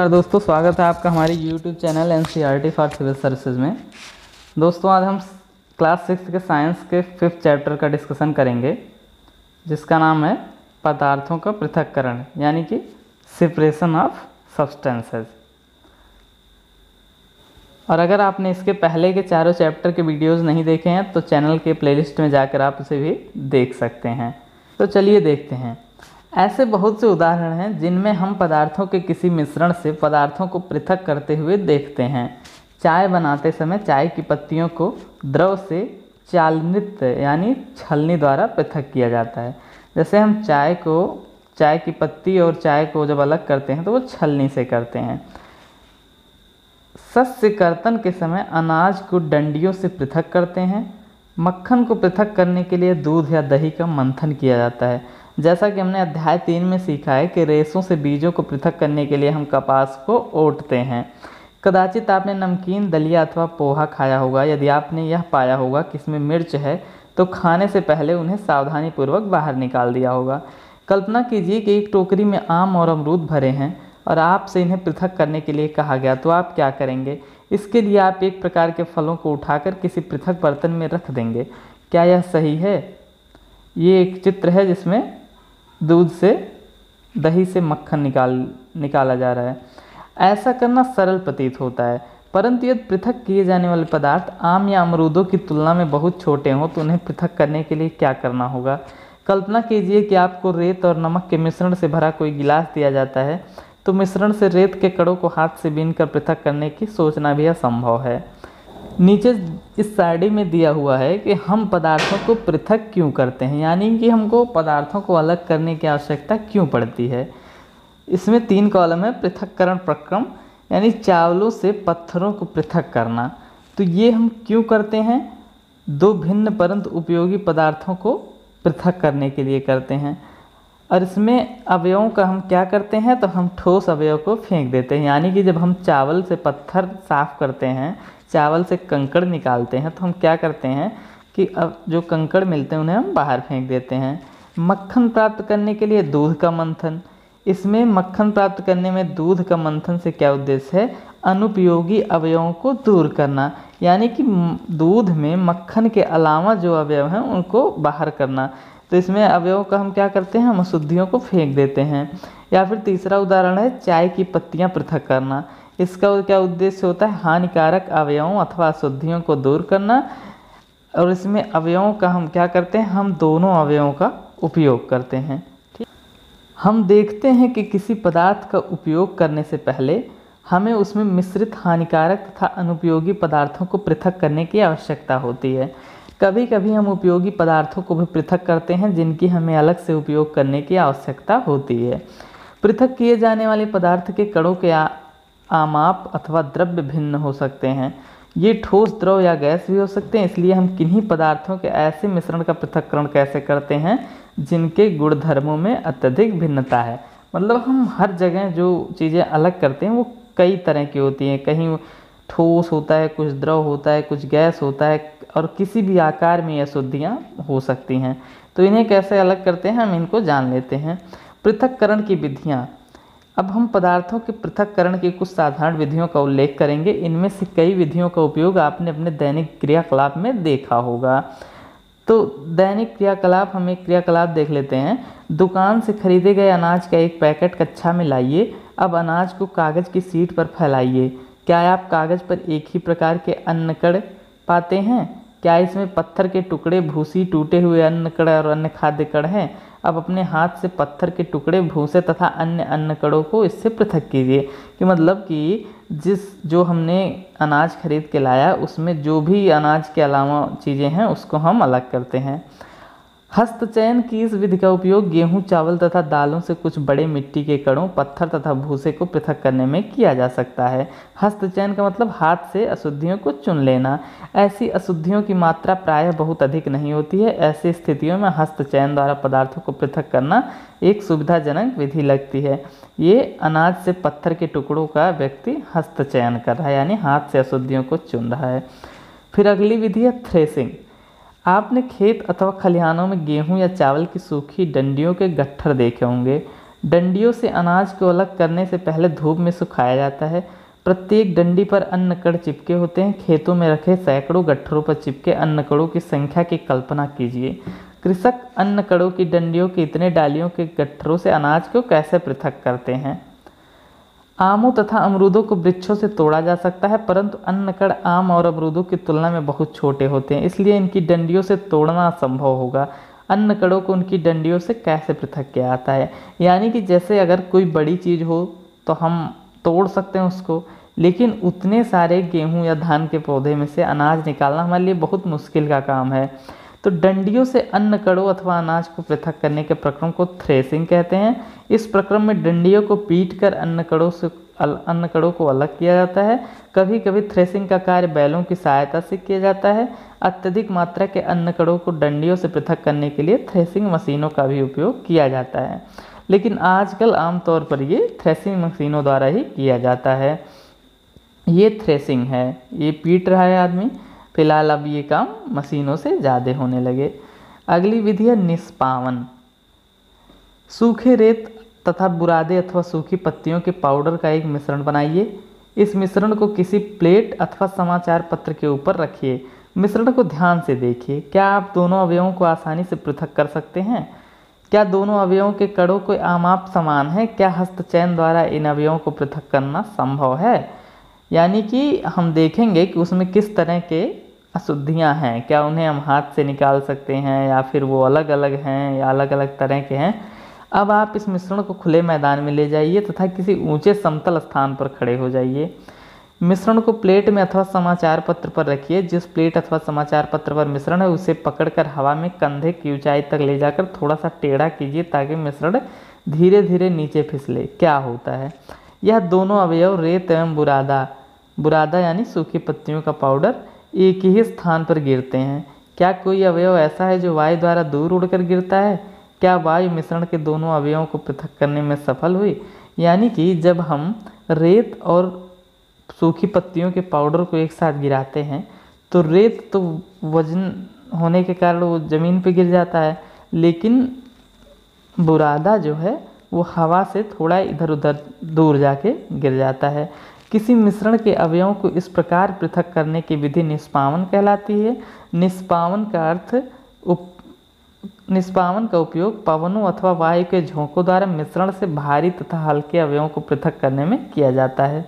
नमस्कार दोस्तों, स्वागत है आपका हमारी YouTube channel NCERT for civil services में। दोस्तों आज हम क्लास 6 के साइंस के 5th चैप्टर का डिस्कशन करेंगे, जिसका नाम है पदार्थों का पृथक्करण, यानी कि सेपरेशन ऑफ सब्सटेंसेस। और अगर आपने इसके पहले के चारों चैप्टर के वीडियोस नहीं देखे हैं तो चैनल के प्लेलिस्ट में जाकर आप उसे भी देख सकते हैं। तो चलिए देखते हैं। ऐसे बहुत से उदाहरण हैं जिनमें हम पदार्थों के किसी मिश्रण से पदार्थों को पृथक करते हुए देखते हैं। चाय बनाते समय चाय की पत्तियों को द्रव से चालनित यानी छलनी द्वारा पृथक किया जाता है। जैसे हम चाय की पत्ती और चाय को जब अलग करते हैं तो वो छलनी से करते हैं। शस्य कर्तन के समय अनाज को डंडियों से पृथक करते हैं। मक्खन को पृथक करने के लिए दूध या दही का मंथन किया जाता है। जैसा कि हमने अध्याय 3 में सीखा है कि रेशों से बीजों को पृथक करने के लिए हम कपास को ओटते हैं। कदाचित आपने नमकीन, दलिया अथवा पोहा खाया होगा। यदि आपने यह पाया होगा कि इसमें मिर्च है तो खाने से पहले उन्हें सावधानीपूर्वक बाहर निकाल दिया होगा। कल्पना कीजिए कि एक टोकरी में आम और अमरूद भरे हैं और आपसे इन्हें पृथक करने के लिए कहा गया, तो आप क्या करेंगे? इसके लिए आप एक प्रकार के फलों को उठाकर किसी पृथक बर्तन में रख देंगे। क्या यह सही है? ये एक चित्र है जिसमें दूध से, दही से मक्खन निकाला जा रहा है। ऐसा करना सरल प्रतीत होता है, परंतु यदि पृथक किए जाने वाले पदार्थ आम या अमरूदों की तुलना में बहुत छोटे हों तो उन्हें पृथक करने के लिए क्या करना होगा? कल्पना कीजिए कि आपको रेत और नमक के मिश्रण से भरा कोई गिलास दिया जाता है, तो मिश्रण से रेत के कणों को हाथ से बीनकर पृथक करने की सोचना भी असंभव है। नीचे इस सारणी में दिया हुआ है कि हम पदार्थों को पृथक क्यों करते हैं, यानी कि हमको पदार्थों को अलग करने की आवश्यकता क्यों पड़ती है। इसमें 3 कॉलम है। पृथक्करण प्रक्रम, यानी चावलों से पत्थरों को पृथक करना। तो ये हम क्यों करते हैं? 2 भिन्न परंतु उपयोगी पदार्थों को पृथक करने के लिए करते हैं। और इसमें अवयवों का हम क्या करते हैं, तो हम ठोस अवयव को फेंक देते हैं। यानी कि जब हम चावल से पत्थर साफ करते हैं, चावल से कंकड़ निकालते हैं, तो हम क्या करते हैं कि अब जो कंकड़ मिलते हैं उन्हें हम बाहर फेंक देते हैं। मक्खन प्राप्त करने के लिए दूध का मंथन। इसमें मक्खन प्राप्त करने में दूध का मंथन से क्या उद्देश्य है? अनुपयोगी अवयवों को दूर करना, यानी कि दूध में मक्खन के अलावा जो अवयव हैं उनको बाहर करना। तो इसमें अवयवों का हम क्या करते हैं? हम अशुद्धियों को फेंक देते हैं। या फिर तीसरा उदाहरण है चाय की पत्तियां पृथक करना। इसका क्या उद्देश्य होता है? हानिकारक अवयवों अथवा अशुद्धियों को दूर करना। और इसमें अवयवों का हम क्या करते हैं? हम दोनों अवयवों का उपयोग करते हैं। ठीक, हम देखते हैं कि किसी पदार्थ का उपयोग करने से पहले हमें उसमें मिश्रित हानिकारक तथा अनुपयोगी पदार्थों को पृथक करने की आवश्यकता होती है। कभी कभी हम उपयोगी पदार्थों को भी पृथक करते हैं जिनकी हमें अलग से उपयोग करने की आवश्यकता होती है। पृथक किए जाने वाले पदार्थ के कणों के आमाप अथवा द्रव्य भिन्न हो सकते हैं। ये ठोस, द्रव या गैस भी हो सकते हैं। इसलिए हम किन्हीं पदार्थों के ऐसे मिश्रण का पृथक्करण कैसे करते हैं जिनके गुणधर्मों में अत्यधिक भिन्नता है। मतलब हम हर जगह जो चीज़ें अलग करते हैं वो कई तरह की होती हैं। कहीं ठोस होता है, कुछ द्रव होता है, कुछ गैस होता है, और किसी भी आकार में ये अशुद्धियाँ हो सकती हैं। तो इन्हें कैसे अलग करते हैं हम इनको जान लेते हैं। पृथक्करण की विधियाँ। अब हम पदार्थों के पृथक्करण की कुछ साधारण विधियों का उल्लेख करेंगे। इनमें से कई विधियों का उपयोग आपने अपने दैनिक क्रियाकलाप में देखा होगा। तो दैनिक क्रियाकलाप, हम एक क्रियाकलाप देख लेते हैं। दुकान से खरीदे गए अनाज का एक पैकेट कक्षा में लाइए। अब अनाज को कागज़ की शीट पर फैलाइए। क्या आप कागज़ पर एक ही प्रकार के अन्न कण पाते हैं? क्या इसमें पत्थर के टुकड़े, भूसी, टूटे हुए अन्न कण और अन्य खाद्य कण हैं? अब अपने हाथ से पत्थर के टुकड़े, भूसे तथा अन्य अन्न कणों को इससे पृथक कीजिए। कि मतलब कि जो हमने अनाज खरीद के लाया उसमें जो भी अनाज के अलावा चीज़ें हैं उसको हम अलग करते हैं। हस्तचयन की इस विधि का उपयोग गेहूं, चावल तथा दालों से कुछ बड़े मिट्टी के कणों, पत्थर तथा भूसे को पृथक करने में किया जा सकता है। हस्तचयन का मतलब हाथ से अशुद्धियों को चुन लेना। ऐसी अशुद्धियों की मात्रा प्रायः बहुत अधिक नहीं होती है। ऐसी स्थितियों में हस्तचयन द्वारा पदार्थों को पृथक करना एक सुविधाजनक विधि लगती है। ये अनाज से पत्थर के टुकड़ों का व्यक्ति हस्तचयन कर रहा है, यानी हाथ से अशुद्धियों को चुन रहा है। फिर अगली विधि है थ्रेसिंग। आपने खेत अथवा खलिहानों में गेहूं या चावल की सूखी डंडियों के गट्ठर देखे होंगे। डंडियों से अनाज को अलग करने से पहले धूप में सुखाया जाता है। प्रत्येक डंडी पर अन्न कण चिपके होते हैं। खेतों में रखे सैकड़ों गट्ठरों पर चिपके अन्न कणों की संख्या की कल्पना कीजिए। कृषक अन्न कणों की डंडियों के इतने डालियों के गट्ठरों से अनाज को कैसे पृथक करते हैं। आमों तथा अमरूदों को वृक्षों से तोड़ा जा सकता है, परंतु अन्न कण आम और अमरूदों की तुलना में बहुत छोटे होते हैं, इसलिए इनकी डंडियों से तोड़ना असंभव होगा। अन्न कणों को उनकी डंडियों से कैसे पृथक किया जाता है। यानी कि जैसे अगर कोई बड़ी चीज़ हो तो हम तोड़ सकते हैं उसको, लेकिन उतने सारे गेहूं या धान के पौधे में से अनाज निकालना हमारे लिए बहुत मुश्किल का काम है। तो डंडियों से अन्न कणों अथवा अनाज को पृथक करने के प्रक्रम को थ्रेसिंग कहते हैं। इस प्रक्रम में डंडियों को पीटकर अन्न कणों को अलग किया जाता है। कभी कभी थ्रेसिंग का कार्य बैलों की सहायता से किया जाता है। अत्यधिक मात्रा के अन्न कणों को डंडियों से पृथक करने के लिए थ्रेसिंग मशीनों का भी उपयोग किया जाता है, लेकिन आजकल आमतौर पर ये थ्रेसिंग मशीनों द्वारा ही किया जाता है। ये थ्रेसिंग है, ये पीट रहा है आदमी। फिलहाल अब ये काम मशीनों से ज़्यादा होने लगे। अगली विधि है निष्पावन। सूखे रेत तथा बुरादे अथवा सूखी पत्तियों के पाउडर का एक मिश्रण बनाइए। इस मिश्रण को किसी प्लेट अथवा समाचार पत्र के ऊपर रखिए। मिश्रण को ध्यान से देखिए। क्या आप दोनों अवयवों को आसानी से पृथक कर सकते हैं? क्या दोनों अवयवों के कणों के आमाप समान है? क्या हस्तचयन द्वारा इन अवयवों को पृथक करना संभव है? यानी कि हम देखेंगे कि उसमें किस तरह के अशुद्धियां हैं, क्या उन्हें हम हाथ से निकाल सकते हैं या फिर वो अलग अलग हैं या अलग अलग तरह के हैं। अब आप इस मिश्रण को खुले मैदान में ले जाइए तथा किसी ऊंचे समतल स्थान पर खड़े हो जाइए। मिश्रण को प्लेट में अथवा समाचार पत्र पर रखिए। जिस प्लेट अथवा समाचार पत्र पर मिश्रण है उसे पकड़कर हवा में कंधे की ऊंचाई तक ले जाकर थोड़ा सा टेढ़ा कीजिए ताकि मिश्रण धीरे धीरे नीचे फिसले। क्या होता है, यह दोनों अवयव रेत एवं बुरादा यानी सूखी पत्तियों का पाउडर एक ही स्थान पर गिरते हैं। क्या कोई अवयव ऐसा है जो वायु द्वारा दूर उड़कर गिरता है? क्या वायु मिश्रण के दोनों अवयवों को पृथक करने में सफल हुई? यानी कि जब हम रेत और सूखी पत्तियों के पाउडर को एक साथ गिराते हैं तो रेत तो वजन होने के कारण वो ज़मीन पे गिर जाता है, लेकिन बुरादा जो है वो हवा से थोड़ा इधर उधर दूर जाके गिर जाता है। किसी मिश्रण के अवयवों को इस प्रकार पृथक करने की विधि निष्पावन कहलाती है। निष्पावन का उपयोग पवनों अथवा वायु के झोंकों द्वारा मिश्रण से भारी तथा हल्के अवयवों को पृथक करने में किया जाता है।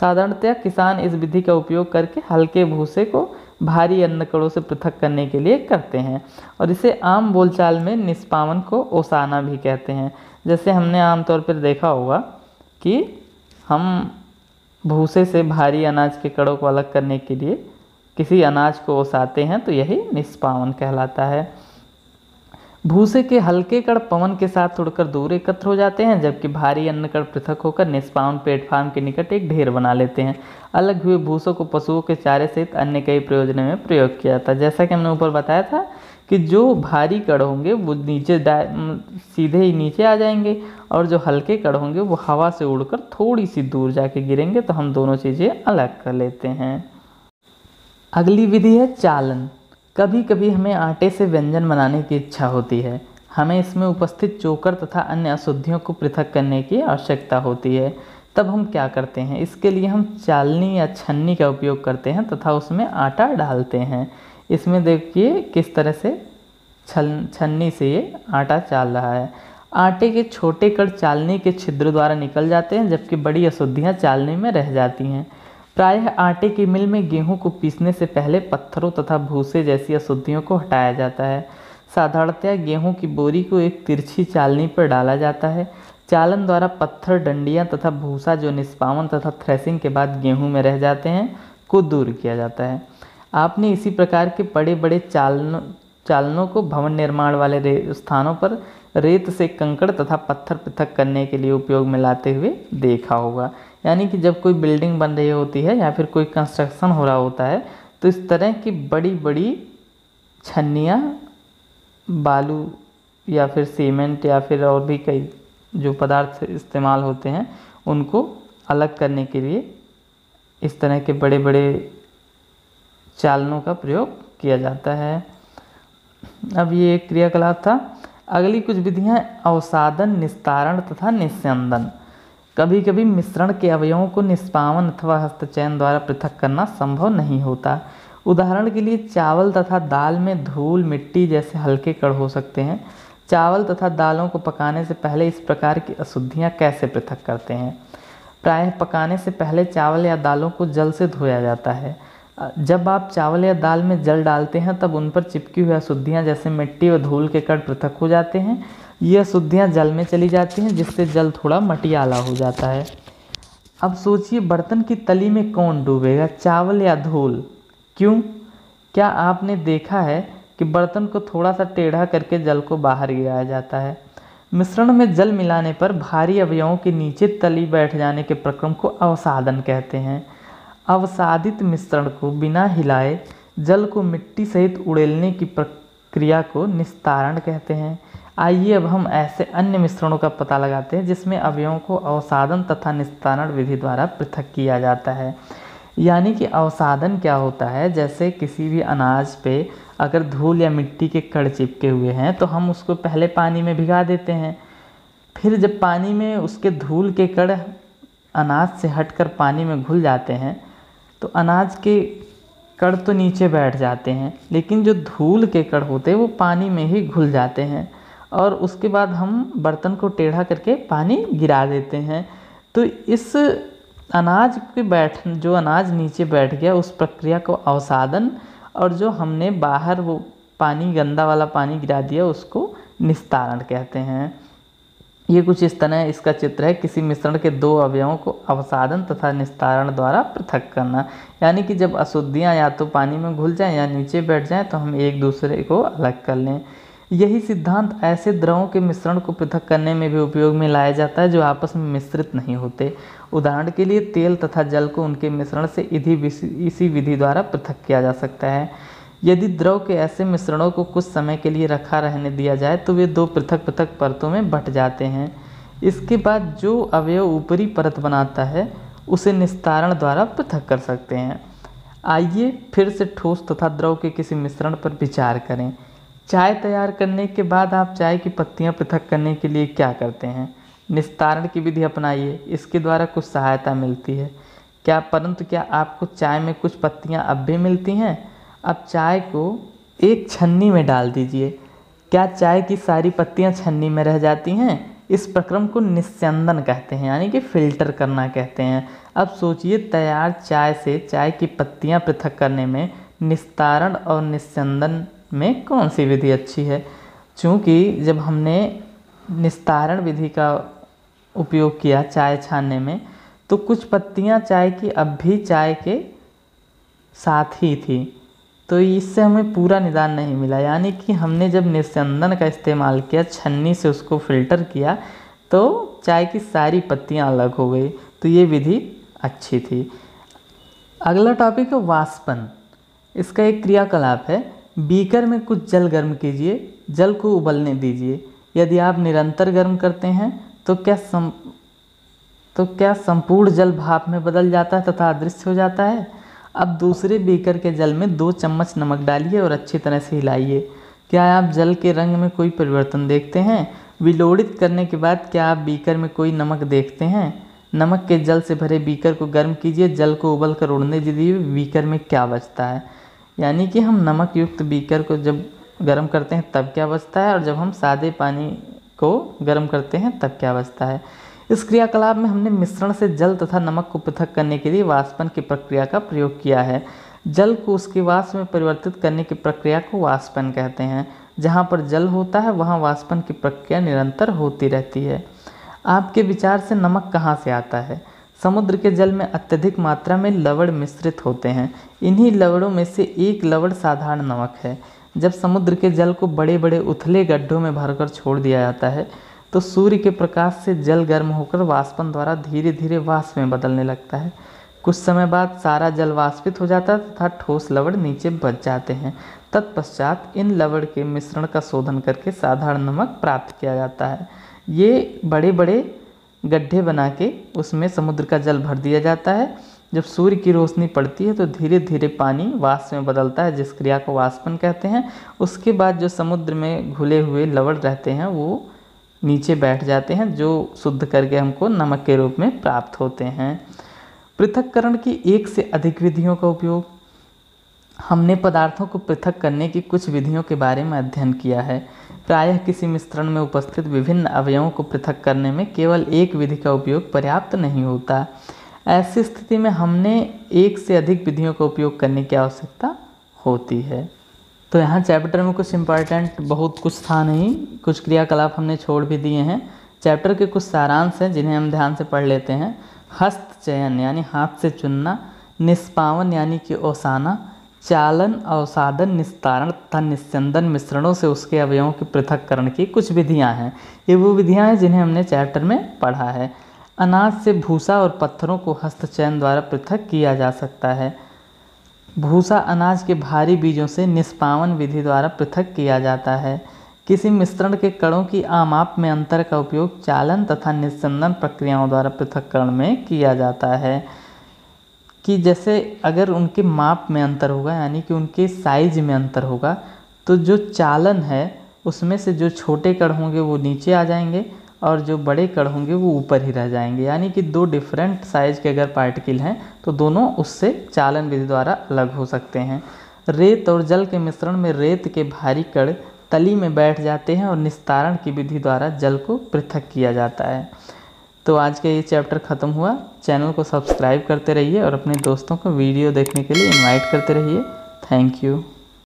साधारणतया किसान इस विधि का उपयोग करके हल्के भूसे को भारी अन्न कणों से पृथक करने के लिए करते हैं, और इसे आम बोलचाल में निष्पावन को ओसाना भी कहते हैं। जैसे हमने आमतौर पर देखा होगा कि हम भूसे से भारी अनाज के कणों को अलग करने के लिए किसी अनाज को ओसाते हैं, तो यही निष्पावन कहलाता है। भूसे के हल्के कण पवन के साथ उड़कर दूर एकत्र हो जाते हैं, जबकि भारी अन्न कण पृथक होकर निष्पावन प्लेटफार्म के निकट एक ढेर बना लेते हैं। अलग हुए भूसों को पशुओं के चारे सहित अन्य कई प्रयोजनों में प्रयोग किया जाता है। जैसा कि हमने ऊपर बताया था कि जो भारी कण होंगे वो सीधे ही नीचे आ जाएंगे, और जो हल्के कण होंगे वो हवा से उड़कर थोड़ी सी दूर जाके गिरेंगे, तो हम दोनों चीज़ें अलग कर लेते हैं। अगली विधि है चालन। कभी कभी हमें आटे से व्यंजन बनाने की इच्छा होती है। हमें इसमें उपस्थित चोकर तथा अन्य अशुद्धियों को पृथक करने की आवश्यकता होती है। तब हम क्या करते हैं, इसके लिए हम चालनी या छन्नी का उपयोग करते हैं तथा उसमें आटा डालते हैं। इसमें देखिए किस तरह से छन्नी से ये आटा चाल रहा है। आटे के छोटे कण चालनी के छिद्र द्वारा निकल जाते हैं, जबकि बड़ी अशुद्धियाँ चालनी में रह जाती हैं। प्रायः आटे की मिल में गेहूं को पीसने से पहले पत्थरों तथा भूसे जैसी अशुद्धियों को हटाया जाता है। साधारणतया गेहूं की बोरी को एक तिरछी चालनी पर डाला जाता है। चालन द्वारा पत्थर, डंडियां तथा भूसा जो निष्पावन तथा थ्रेसिंग के बाद गेहूं में रह जाते हैं को दूर किया जाता है। आपने इसी प्रकार के बड़े बड़े चालनों को भवन निर्माण वाले स्थानों पर रेत से कंकड़ तथा पत्थर पृथक करने के लिए उपयोग में लाते हुए देखा होगा। यानी कि जब कोई बिल्डिंग बन रही होती है या फिर कोई कंस्ट्रक्शन हो रहा होता है, तो इस तरह की बड़ी बड़ी छन्नियाँ बालू या फिर सीमेंट या फिर और भी कई जो पदार्थ इस्तेमाल होते हैं उनको अलग करने के लिए इस तरह के बड़े बड़े चालनों का प्रयोग किया जाता है। अब ये एक क्रियाकलाप था। अगली कुछ विधियां अवसादन, निस्तारण तथा निस्यंदन। कभी कभी मिश्रण के अवयवों को निष्पावन अथवा हस्तचयन द्वारा पृथक करना संभव नहीं होता। उदाहरण के लिए चावल तथा दाल में धूल, मिट्टी जैसे हल्के कण हो सकते हैं। चावल तथा दालों को पकाने से पहले इस प्रकार की अशुद्धियां कैसे पृथक करते हैं? प्रायः पकाने से पहले चावल या दालों को जल से धोया जाता है। जब आप चावल या दाल में जल डालते हैं तब उन पर चिपकी हुई अशुद्धियाँ जैसे मिट्टी व धूल के कण पृथक हो जाते हैं। ये अशुद्धियाँ जल में चली जाती हैं, जिससे जल थोड़ा मटियाला हो जाता है। अब सोचिए, बर्तन की तली में कौन डूबेगा, चावल या धूल? क्यों? क्या आपने देखा है कि बर्तन को थोड़ा सा टेढ़ा करके जल को बाहर गिराया जाता है? मिश्रण में जल मिलाने पर भारी अवयवों के नीचे तली बैठ जाने के प्रक्रम को अवसादन कहते हैं। अवसादित मिश्रण को बिना हिलाए जल को मिट्टी सहित उड़ेलने की प्रक्रिया को निस्तारण कहते हैं। आइए अब हम ऐसे अन्य मिश्रणों का पता लगाते हैं जिसमें अवयवों को अवसादन तथा निस्तारण विधि द्वारा पृथक किया जाता है। यानी कि अवसादन क्या होता है, जैसे किसी भी अनाज पे अगर धूल या मिट्टी के कण चिपके हुए हैं तो हम उसको पहले पानी में भिगा देते हैं। फिर जब पानी में उसके धूल के कण अनाज से हटकर पानी में घुल जाते हैं तो अनाज के कण तो नीचे बैठ जाते हैं, लेकिन जो धूल के कण होते हैं वो पानी में ही घुल जाते हैं और उसके बाद हम बर्तन को टेढ़ा करके पानी गिरा देते हैं। तो इस अनाज के जो अनाज नीचे बैठ गया उस प्रक्रिया को अवसादन, और जो हमने बाहर वो पानी, गंदा वाला पानी गिरा दिया, उसको निस्तारण कहते हैं। ये कुछ इस तरह इसका चित्र है। किसी मिश्रण के दो अवयवों को अवसादन तथा निस्तारण द्वारा पृथक करना, यानी कि जब अशुद्धियाँ या तो पानी में घुल जाएं या नीचे बैठ जाएं तो हम एक दूसरे को अलग कर लें। यही सिद्धांत ऐसे द्रवों के मिश्रण को पृथक करने में भी उपयोग में लाया जाता है जो आपस में मिश्रित नहीं होते। उदाहरण के लिए तेल तथा जल को उनके मिश्रण से इसी विधि द्वारा पृथक किया जा सकता है। यदि द्रव के ऐसे मिश्रणों को कुछ समय के लिए रखा रहने दिया जाए तो वे दो पृथक पृथक परतों में बंट जाते हैं। इसके बाद जो अवयव ऊपरी परत बनाता है उसे निस्तारण द्वारा पृथक कर सकते हैं। आइए फिर से ठोस तथा द्रव के किसी मिश्रण पर विचार करें। चाय तैयार करने के बाद आप चाय की पत्तियां पृथक करने के लिए क्या करते हैं? निस्तारण की विधि अपनाइए, इसके द्वारा कुछ सहायता मिलती है। परंतु क्या आपको चाय में कुछ पत्तियां अब भी मिलती हैं? अब चाय को एक छन्नी में डाल दीजिए। क्या चाय की सारी पत्तियां छन्नी में रह जाती हैं? इस प्रक्रम को निस्यंदन कहते हैं, यानी कि फिल्टर करना कहते हैं। अब सोचिए, तैयार चाय से चाय की पत्तियां पृथक करने में निस्तारण और निस्यंदन में कौन सी विधि अच्छी है? चूँकि जब हमने निस्तारण विधि का उपयोग किया चाय छानने में तो कुछ पत्तियां चाय की अब भी चाय के साथ ही थी, तो इससे हमें पूरा निदान नहीं मिला। यानी कि हमने जब निस्यंदन का इस्तेमाल किया, छन्नी से उसको फिल्टर किया, तो चाय की सारी पत्तियां अलग हो गई। तो ये विधि अच्छी थी। अगला टॉपिक है वाष्पन। इसका एक क्रियाकलाप है। बीकर में कुछ जल गर्म कीजिए, जल को उबलने दीजिए। यदि आप निरंतर गर्म करते हैं तो क्या संपूर्ण जल भाप में बदल जाता है तथा अदृश्य हो जाता है? अब दूसरे बीकर के जल में 2 चम्मच नमक डालिए और अच्छी तरह से हिलाइए। क्या आप जल के रंग में कोई परिवर्तन देखते हैं? विलोड़ित करने के बाद क्या आप बीकर में कोई नमक देखते हैं? नमक के जल से भरे बीकर को गर्म कीजिए, जल को उबल कर उड़ने दीजिए। बीकर में क्या बचता है? यानी कि हम नमक युक्त बीकर को जब गर्म करते हैं तब क्या बचता है, और जब हम सादे पानी को गर्म करते हैं तब क्या बचता है। इस क्रियाकलाप में हमने मिश्रण से जल तथा नमक को पृथक करने के लिए वाष्पन की प्रक्रिया का प्रयोग किया है। जल को उसके वाष्प में परिवर्तित करने की प्रक्रिया को वाष्पन कहते हैं। जहाँ पर जल होता है वहाँ वाष्पन की प्रक्रिया निरंतर होती रहती है। आपके विचार से नमक कहाँ से आता है? समुद्र के जल में अत्यधिक मात्रा में लवण मिश्रित होते हैं। इन्हीं लवणों में से एक लवण साधारण नमक है। जब समुद्र के जल को बड़े बड़े उथले गड्ढों में भरकर छोड़ दिया जाता है तो सूर्य के प्रकाश से जल गर्म होकर वाष्पन द्वारा धीरे धीरे वाष्प में बदलने लगता है। कुछ समय बाद सारा जल वाष्पित हो जाता है तथा ठोस लवण नीचे बच जाते हैं। तत्पश्चात इन लवण के मिश्रण का शोधन करके साधारण नमक प्राप्त किया जाता है। ये बड़े बड़े गड्ढे बना के उसमें समुद्र का जल भर दिया जाता है जब सूर्य की रोशनी पड़ती है तो धीरे धीरे पानी वाष्प में बदलता है, जिस क्रिया को वाष्पन कहते हैं। उसके बाद जो समुद्र में घुले हुए लवण रहते हैं वो नीचे बैठ जाते हैं, जो शुद्ध करके हमको नमक के रूप में प्राप्त होते हैं। पृथक्करण की एक से अधिक विधियों का उपयोग। हमने पदार्थों को पृथक करने की कुछ विधियों के बारे में अध्ययन किया है। प्रायः किसी मिश्रण में उपस्थित विभिन्न अवयवों को पृथक करने में केवल एक विधि का उपयोग पर्याप्त नहीं होता। ऐसी स्थिति में हमने एक से अधिक विधियों का उपयोग करने की आवश्यकता होती है। तो यहाँ चैप्टर में कुछ इम्पॉर्टेंट बहुत कुछ था नहीं, कुछ क्रियाकलाप हमने छोड़ भी दिए हैं। चैप्टर के कुछ सारांश हैं जिन्हें हम ध्यान से पढ़ लेते हैं। हस्त चयन यानी हाथ से चुनना, निष्पावन यानी कि ओसाना, चालन, अवसादन, निस्तारण तथा निस्यंदन मिश्रणों से उसके अवयवों के पृथक्करण की कुछ विधियां हैं। ये वो विधियां हैं जिन्हें हमने चैप्टर में पढ़ा है। अनाज से भूसा और पत्थरों को हस्तचयन द्वारा पृथक किया जा सकता है। भूसा अनाज के भारी बीजों से निष्पावन विधि द्वारा पृथक किया जाता है। किसी मिश्रण के कणों की आमाप में अंतर का उपयोग चालन तथा निस्यंदन प्रक्रियाओं द्वारा पृथक्करण में किया जाता है। कि जैसे अगर उनके माप में अंतर होगा यानी कि उनके साइज में अंतर होगा तो जो चालन है उसमें से जो छोटे कण होंगे वो नीचे आ जाएंगे और जो बड़े कण होंगे वो ऊपर ही रह जाएंगे। यानी कि दो डिफरेंट साइज के अगर पार्टिकल हैं तो दोनों उससे चालन विधि द्वारा अलग हो सकते हैं। रेत और जल के मिश्रण में रेत के भारी कण तली में बैठ जाते हैं और निस्तारण की विधि द्वारा जल को पृथक किया जाता है। तो आज का ये चैप्टर ख़त्म हुआ। चैनल को सब्सक्राइब करते रहिए और अपने दोस्तों को वीडियो देखने के लिए इनवाइट करते रहिए। Thank you.